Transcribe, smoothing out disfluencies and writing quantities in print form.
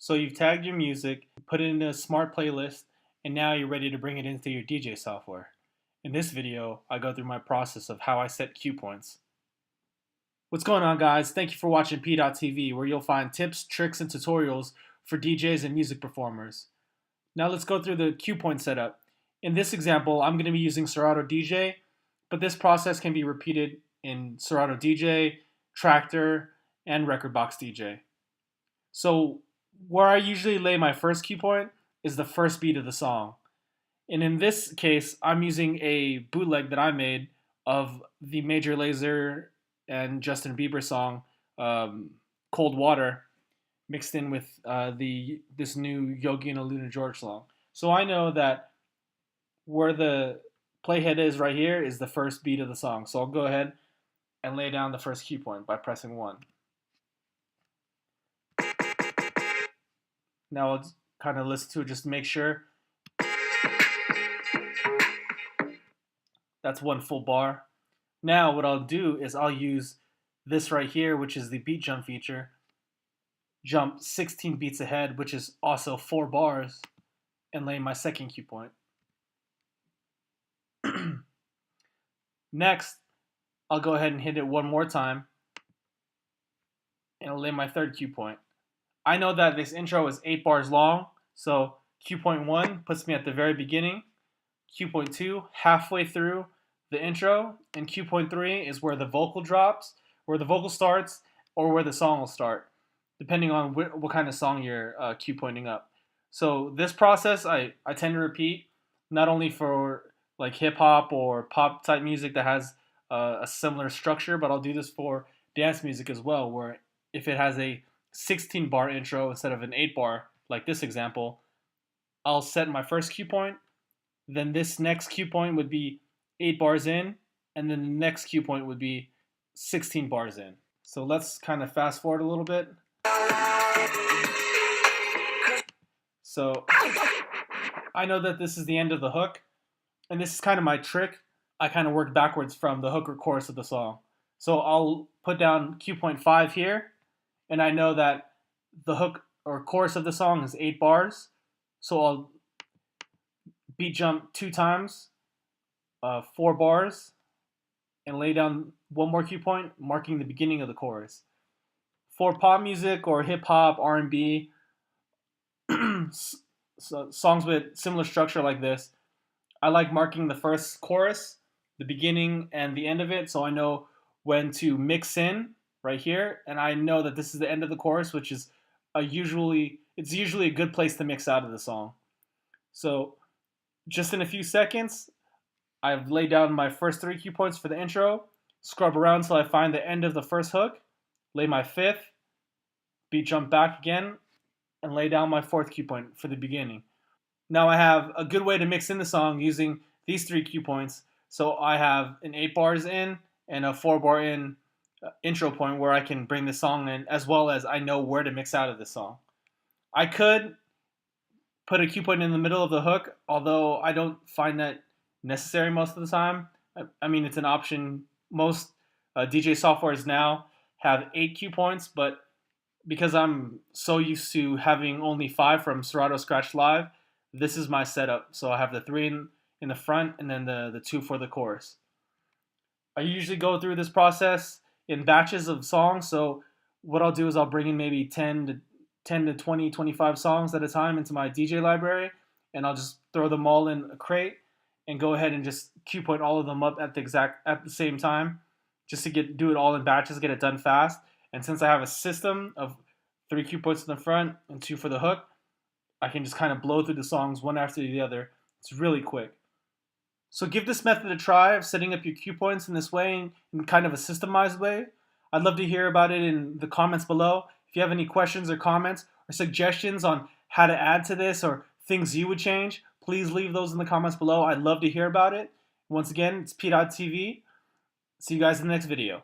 So you've tagged your music, put it in a smart playlist, and now you're ready to bring it into your DJ software. In this video, I go through my process of how I set cue points. What's going on, guys? Thank you for watching PDot TV, where you'll find tips, tricks, and tutorials for DJs and music performers. Now let's go through the cue point setup. In this example, I'm going to be using Serato DJ, but this process can be repeated in Serato DJ, Tractor, and Rekordbox DJ. So where I usually lay my first cue point is the first beat of the song. And in this case, I'm using a bootleg that I made of the Major Lazer and Justin Bieber song, Cold Water, mixed in with this new Yogi and Luna George song. So I know that where the playhead is right here is the first beat of the song. So I'll go ahead and lay down the first cue point by pressing 1. Now I'll kind of listen to it just to make sure. That's 1 full bar. Now what I'll do is I'll use this right here, which is the beat jump feature. Jump 16 beats ahead, which is also 4 bars, and lay my second cue point. Next, I'll go ahead and hit it 1 more time, and I'll lay my third cue point. I know that this intro is 8 bars long, so cue point 1 puts me at the very beginning, cue point 2 halfway through the intro, and cue point 3 is where the vocal drops, where the vocal starts, or where the song will start, depending on what kind of song you're cue pointing up. So this process I tend to repeat, not only for like hip hop or pop type music that has a similar structure, but I'll do this for dance music as well, where if it has a 16 bar intro instead of an 8 bar, like this example, I'll set my first cue point, then this next cue point would be 8 bars in, and then the next cue point would be 16 bars in. So let's kind of fast forward a little bit. So I know that this is the end of the hook, and this is kind of my trick. I kind of work backwards from the hook or chorus of the song. So I'll put down cue point 5 here, and I know that the hook or chorus of the song is 8 bars. So I'll beat jump 2 times, 4 bars, and lay down 1 more cue point, marking the beginning of the chorus. For pop music or hip hop, R&B, so songs with similar structure like this, I like marking the first chorus, the beginning, and the end of it, so I know when to mix in right here, and I know that this is the end of the chorus, which is usually a good place to mix out of the song. So just in a few seconds, I've laid down my first 3 cue points for the intro, scrub around till I find the end of the first hook, lay my 5th, beat jump back again, and lay down my 4th cue point for the beginning. Now I have a good way to mix in the song using these 3 cue points. So I have an 8 bars in and a 4 bar in intro point where I can bring the song in, as well as I know where to mix out of the song. I could put a cue point in the middle of the hook, although I don't find that necessary most of the time. I mean, it's an option. Most DJ softwares now have 8 cue points, but because I'm so used to having only 5 from Serato Scratch Live, this is my setup. So I have the 3 in the front and then the 2 for the chorus. I usually go through this process in batches of songs. So what I'll do is I'll bring in maybe 10 to 20, 25 songs at a time into my DJ library, and I'll just throw them all in a crate and go ahead and just cue point all of them up at the same time, just to do it all in batches, get it done fast. And since I have a system of 3 cue points in the front and 2 for the hook, I can just kind of blow through the songs one after the other. It's really quick. So give this method a try of setting up your cue points in this way, in kind of a systemized way. I'd love to hear about it in the comments below. If you have any questions or comments or suggestions on how to add to this or things you would change, please leave those in the comments below. I'd love to hear about it. Once again, it's PDot TV. See you guys in the next video.